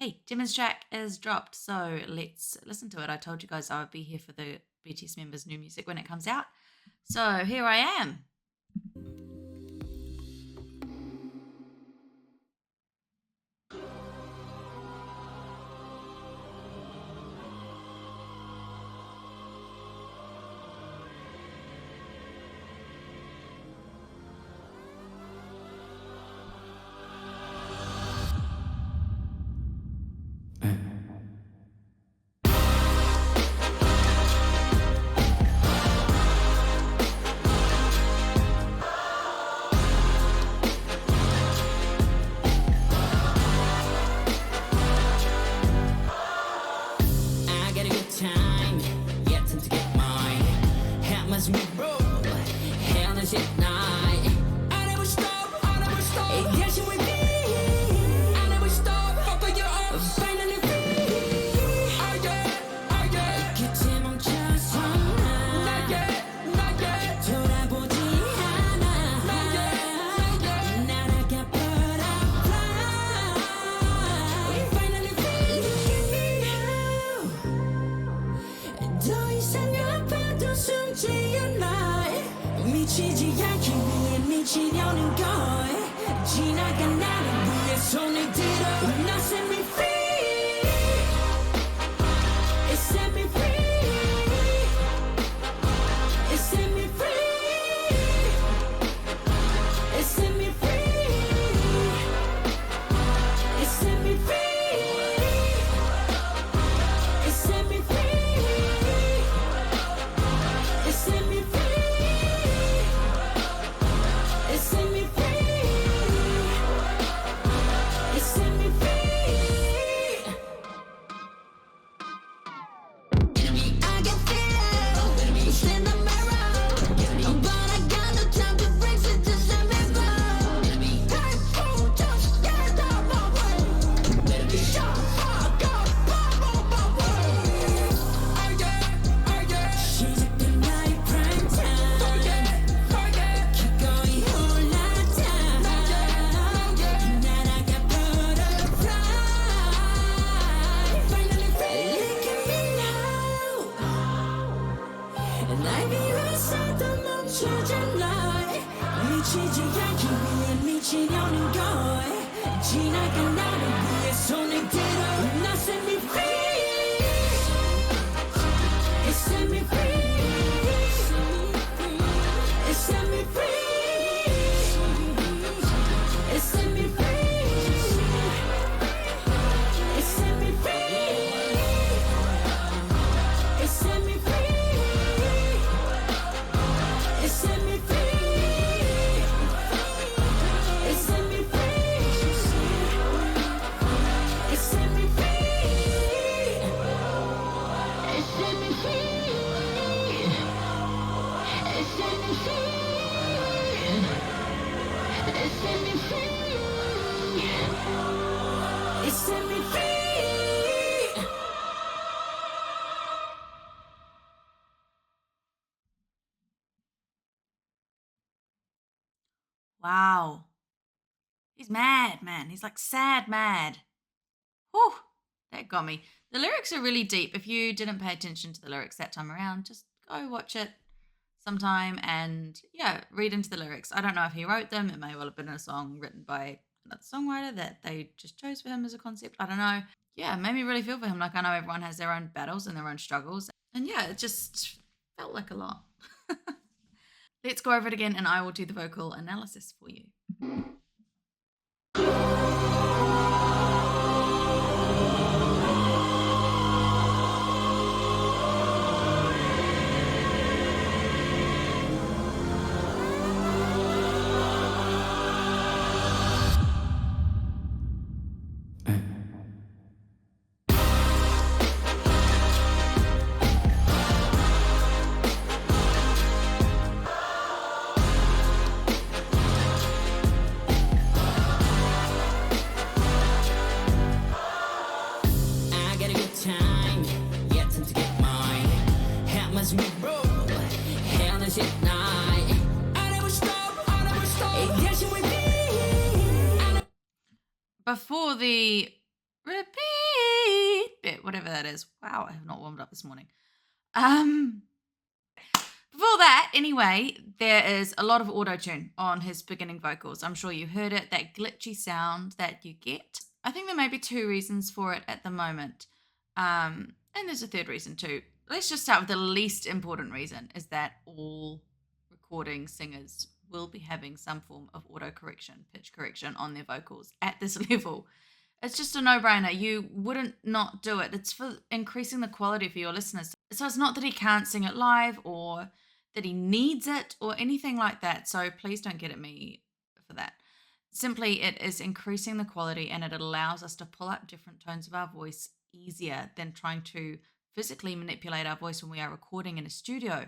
Hey, Jimin's track is dropped, so let's listen to it. I told you guys I would be here for the BTS members' new music when it comes out. So here I am. I got a good time, yet to get mine. Hammers me bro, hell is it night. I never stop, I never stop. Yes, you with me. I never stop, fuck you up. Finally free. I get. 그때 멈춰서 not yet. 돌아보지 않아. Not yet. 날아가 butterfly. Finally free. 더 이상 아파도 숨지 않아. 미치지 않기 위해 미치려는 걸. 지나간 나를 위해 손을 들어. Now set me free. It set me free. It set me free. It set me free. It set me free. It set me free. It set me free. It set me free. It set me free. I can feel it's in the mirror, but I got no time to fix it. Just let me go. Hey, fool, just get out my way. Shut fuck up, my way. 시작된 나의 prime time. 기꺼이 올라타. 날아가 butterfly. Finally free. Look at me now. 날 비웃어도 멈추잖아. 미치지 않기 위해 미치려는 걸. 지나간 나를 위해 손을 들어. Now set me free. It set me free. It set me free. It set me free. It set me free. It set me free. It set me free. It set me free. It set me free. It set me free. It set me free. It set me free. It set me free. Wow. He's mad, man. He's like sad mad. Whew, that got me. The lyrics are really deep. If you didn't pay attention to the lyrics that time around, just go watch it sometime and yeah, read into the lyrics. I don't know if he wrote them. It may well have been a song written by another songwriter that they just chose for him as a concept. I don't know. Yeah, it made me really feel for him. Like I know everyone has their own battles and their own struggles. And yeah, it just felt like a lot. Let's go over it again and I will do the vocal analysis for you. I got a good time, yet to get mine. Hammers me bro, hell is it night. I never stop, I never stop. Yes, you with me. Before the repeat beep, whatever that is. Wow, I have not warmed up this morning. Before that, anyway, there is a lot of auto-tune on his beginning vocals. I'm sure you heard it, that glitchy sound that you get. I think there may be two reasons for it at the moment. And there's a third reason too. Let's just start with the least important reason, is that all recording singers will be having some form of auto correction, pitch correction on their vocals at this level. It's just a no-brainer. You wouldn't not do it. It's for increasing the quality for your listeners. So it's not that he can't sing it live or that he needs it or anything like that. So please don't get at me for that. Simply, it is increasing the quality and it allows us to pull up different tones of our voice easier than trying to physically manipulate our voice when we are recording in a studio.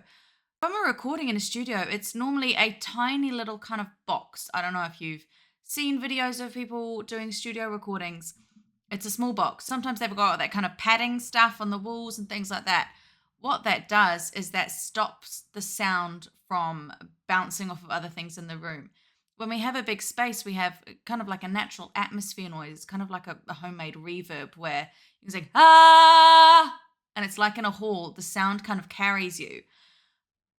When we're recording in a studio, it's normally a tiny little kind of box. I don't know if you've seen videos of people doing studio recordings. It's a small box. Sometimes they've got that kind of padding stuff on the walls and things like that. What that does is that stops the sound from bouncing off of other things in the room. When we have a big space, we have kind of like a natural atmosphere noise, kind of like a homemade reverb where you can say, ah, and it's like in a hall, the sound kind of carries you.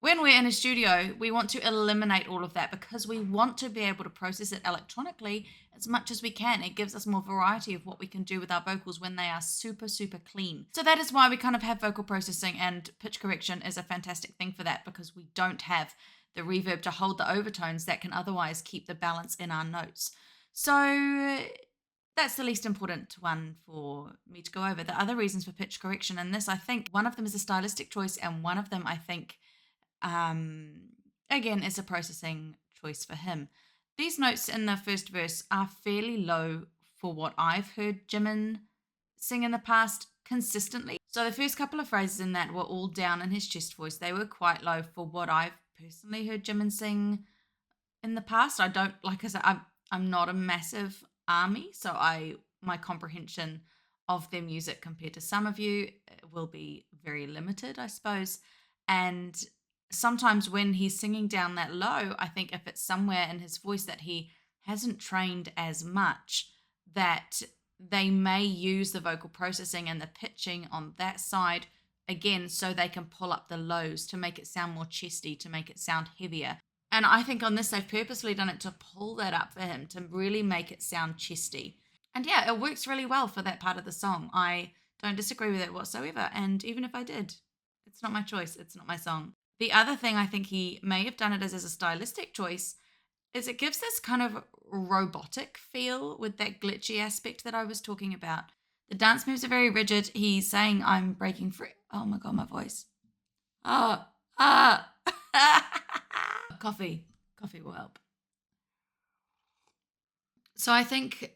When we're in a studio, we want to eliminate all of that because we want to be able to process it electronically as much as we can. It gives us more variety of what we can do with our vocals when they are super, super clean. So that is why we kind of have vocal processing, and pitch correction is a fantastic thing for that because we don't have the reverb to hold the overtones that can otherwise keep the balance in our notes. So that's the least important one for me to go over. The other reasons for pitch correction, and this, I think one of them is a stylistic choice and one of them, I think, again, it's a processing choice for him. These notes in the first verse are fairly low for what I've heard Jimin sing in the past consistently. So the first couple of phrases in that were all down in his chest voice. They were quite low for what I've personally heard Jimin sing in the past. I don't, like I said, I'm not a massive ARMY, so my comprehension of their music compared to some of you will be very limited, I suppose. And sometimes when he's singing down that low, I think if it's somewhere in his voice that he hasn't trained as much, that they may use the vocal processing and the pitching on that side again so they can pull up the lows to make it sound more chesty, to make it sound heavier. And I think on this, they've purposely done it to pull that up for him, to really make it sound chesty. And yeah, it works really well for that part of the song. I don't disagree with it whatsoever. And even if I did, it's not my choice. It's not my song. The other thing I think he may have done it as a stylistic choice is it gives this kind of robotic feel with that glitchy aspect that I was talking about. The dance moves are very rigid. He's saying, I'm breaking free. Oh my God, my voice. Coffee will help. So I think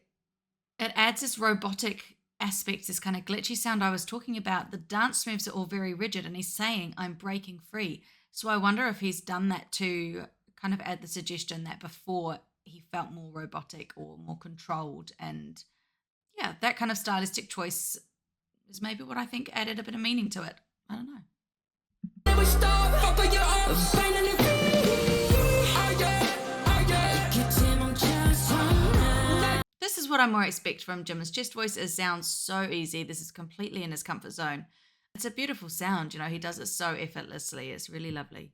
it adds this robotic aspect, this kind of glitchy sound I was talking about. The dance moves are all very rigid and he's saying, I'm breaking free. So I wonder if he's done that to kind of add the suggestion that before he felt more robotic or more controlled. And yeah, that kind of stylistic choice is maybe what I think added a bit of meaning to it. I don't know. This is what I more expect from Jimin's chest voice. It sounds so easy. This is completely in his comfort zone. It's a beautiful sound, you know, he does it so effortlessly. It's really lovely.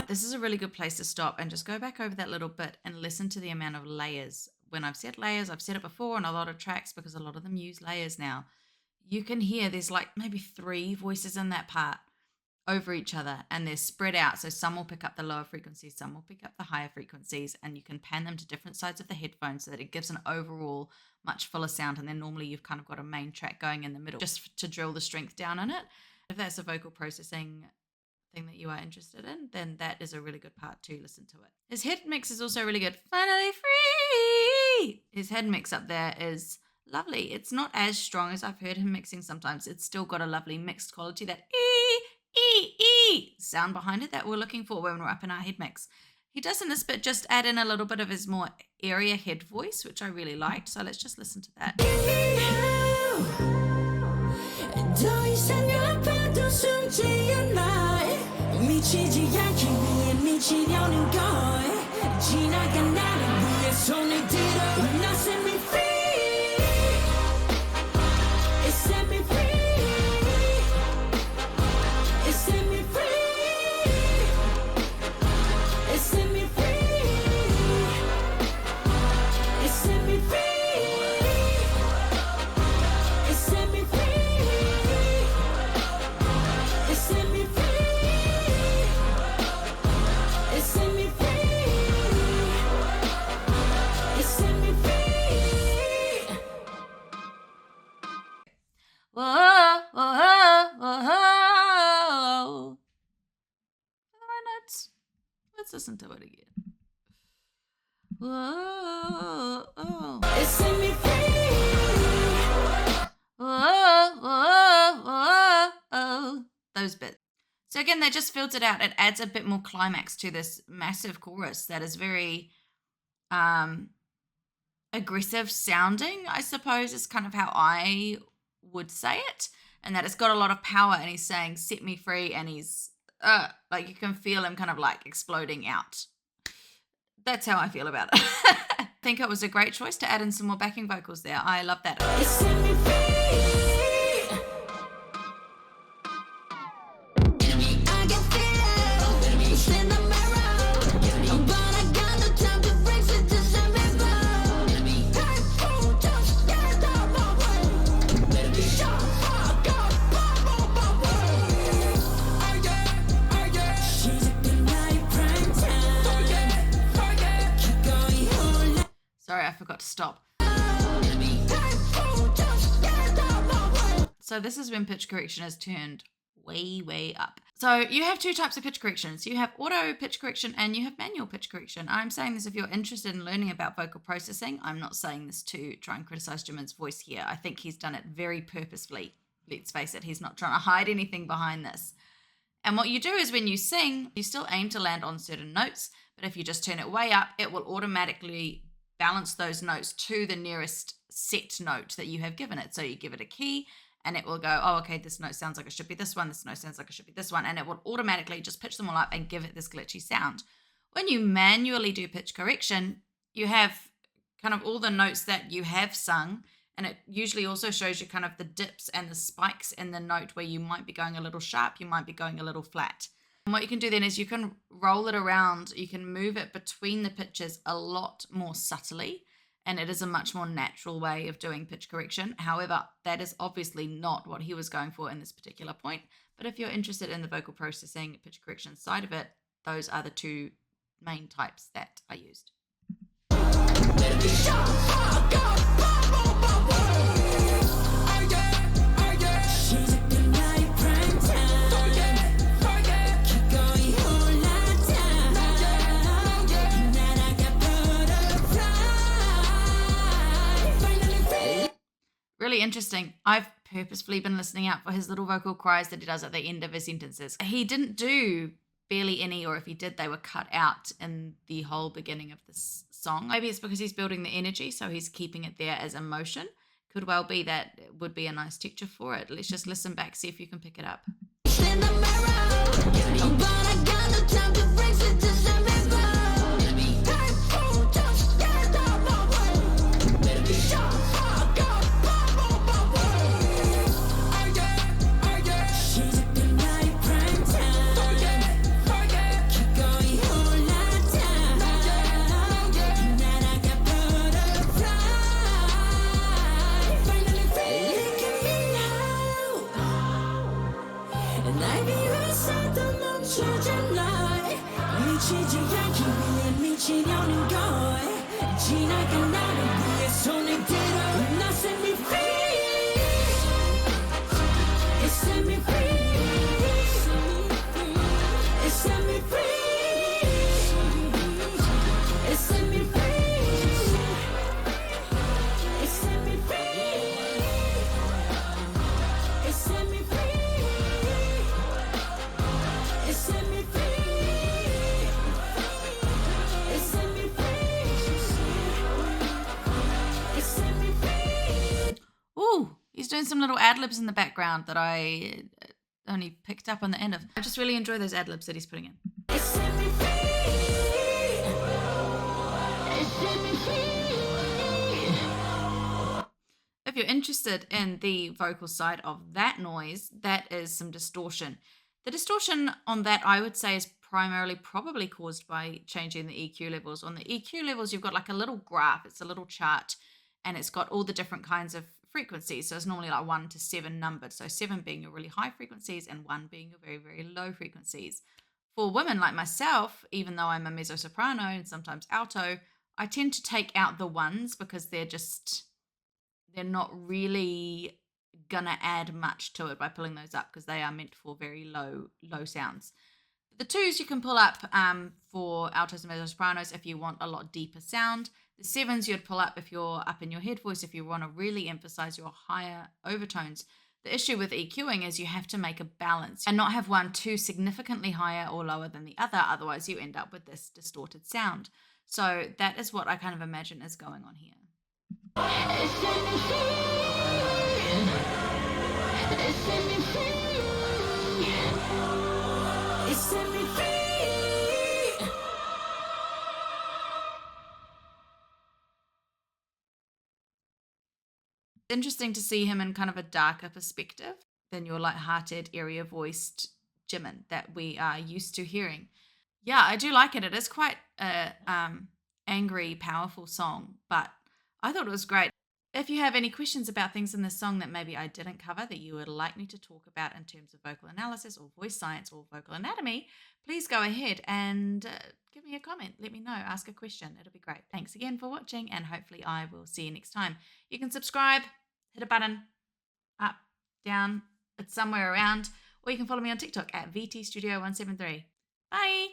This is a really good place to stop and just go back over that little bit and listen to the amount of layers. When I've said layers, I've said it before on a lot of tracks because a lot of them use layers now. You can hear there's like maybe 3 voices in that part over each other and they're spread out. So some will pick up the lower frequencies, some will pick up the higher frequencies, and you can pan them to different sides of the headphones so that it gives an overall much fuller sound. And then normally you've kind of got a main track going in the middle just to drill the strength down in it. If that's a vocal processing thing that you are interested in, then that is a really good part to listen to it. His head mix is also really good. Finally free! His head mix up there is lovely. It's not as strong as I've heard him mixing sometimes. It's still got a lovely mixed quality, that sound behind it that we're looking for when we're up in our head mix. He does in this bit just add in a little bit of his more area head voice, which I really liked. So let's just listen to that. Whoa, whoa, whoa. Are the right notes? Let's listen to it again. Whoa, oh. Set me free. Whoa, whoa, whoa, oh. Those bits. So again, they just filtered out. It adds a bit more climax to this massive chorus that is very aggressive sounding, I suppose, is kind of how I would say it. And that it's got a lot of power, and he's saying, set me free, and he's like, you can feel him kind of like exploding out. That's how I feel about it. I think it was a great choice to add in some more backing vocals there. I love that. Set me free. Sorry, I forgot to stop. So this is when pitch correction is turned way, way up. So you have two types of pitch corrections. You have auto pitch correction and you have manual pitch correction. I'm saying this if you're interested in learning about vocal processing. I'm not saying this to try and criticize Jimin's voice here. I think he's done it very purposefully. Let's face it, he's not trying to hide anything behind this. And what you do is when you sing, you still aim to land on certain notes, but if you just turn it way up, it will automatically balance those notes to the nearest set note that you have given it. So you give it a key and it will go, oh, okay, this note sounds like it should be this one. This note sounds like it should be this one. And it will automatically just pitch them all up and give it this glitchy sound. When you manually do pitch correction, you have kind of all the notes that you have sung, and it usually also shows you kind of the dips and the spikes in the note where you might be going a little sharp, you might be going a little flat. And what you can do then is you can roll it around, you can move it between the pitches a lot more subtly, and it is a much more natural way of doing pitch correction. However, that is obviously not what he was going for in this particular point. But if you're interested in the vocal processing pitch correction side of it, those are the two main types that I used. Really interesting. I've purposefully been listening out for his little vocal cries that he does at the end of his sentences. He didn't do barely any, or if he did, they were cut out in the whole beginning of this song. Maybe it's because he's building the energy, so he's keeping it there as emotion. Could well be that it would be a nice teacher for it. Let's just listen back, see if you can pick it up. doing some little ad-libs in the background that I only picked up on the end of. I just really enjoy those ad-libs that he's putting in. If you're interested in the vocal side of that noise, that is some distortion. The distortion on that, I would say, is primarily probably caused by changing the EQ levels. On the EQ levels, you've got like a little graph, it's a little chart, and it's got all the different kinds of frequencies. So it's normally like 1 to 7 numbered. So 7 being your really high frequencies and 1 being your very, very low frequencies. For women like myself, even though I'm a mezzo soprano and sometimes alto, I tend to take out the ones because they're not really gonna add much to it by pulling those up because they are meant for very low sounds. The twos you can pull up for altos and mezzo sopranos if you want a lot deeper sound. The sevens you'd pull up if you're up in your head voice, if you want to really emphasize your higher overtones. The issue with EQing is you have to make a balance and not have one too significantly higher or lower than the other. Otherwise, you end up with this distorted sound. So that is what I kind of imagine is going on here. Interesting to see him in kind of a darker perspective than your light-hearted, area-voiced Jimin that we are used to hearing. Yeah, I do like it. It is quite a angry, powerful song, but I thought it was great. If you have any questions about things in this song that maybe I didn't cover that you would like me to talk about in terms of vocal analysis or voice science or vocal anatomy, please go ahead and give me a comment. Let me know. Ask a question. It'll be great. Thanks again for watching, and hopefully I will see you next time. You can subscribe, hit a button, up, down, it's somewhere around, or you can follow me on TikTok at Pt.2 173. Bye!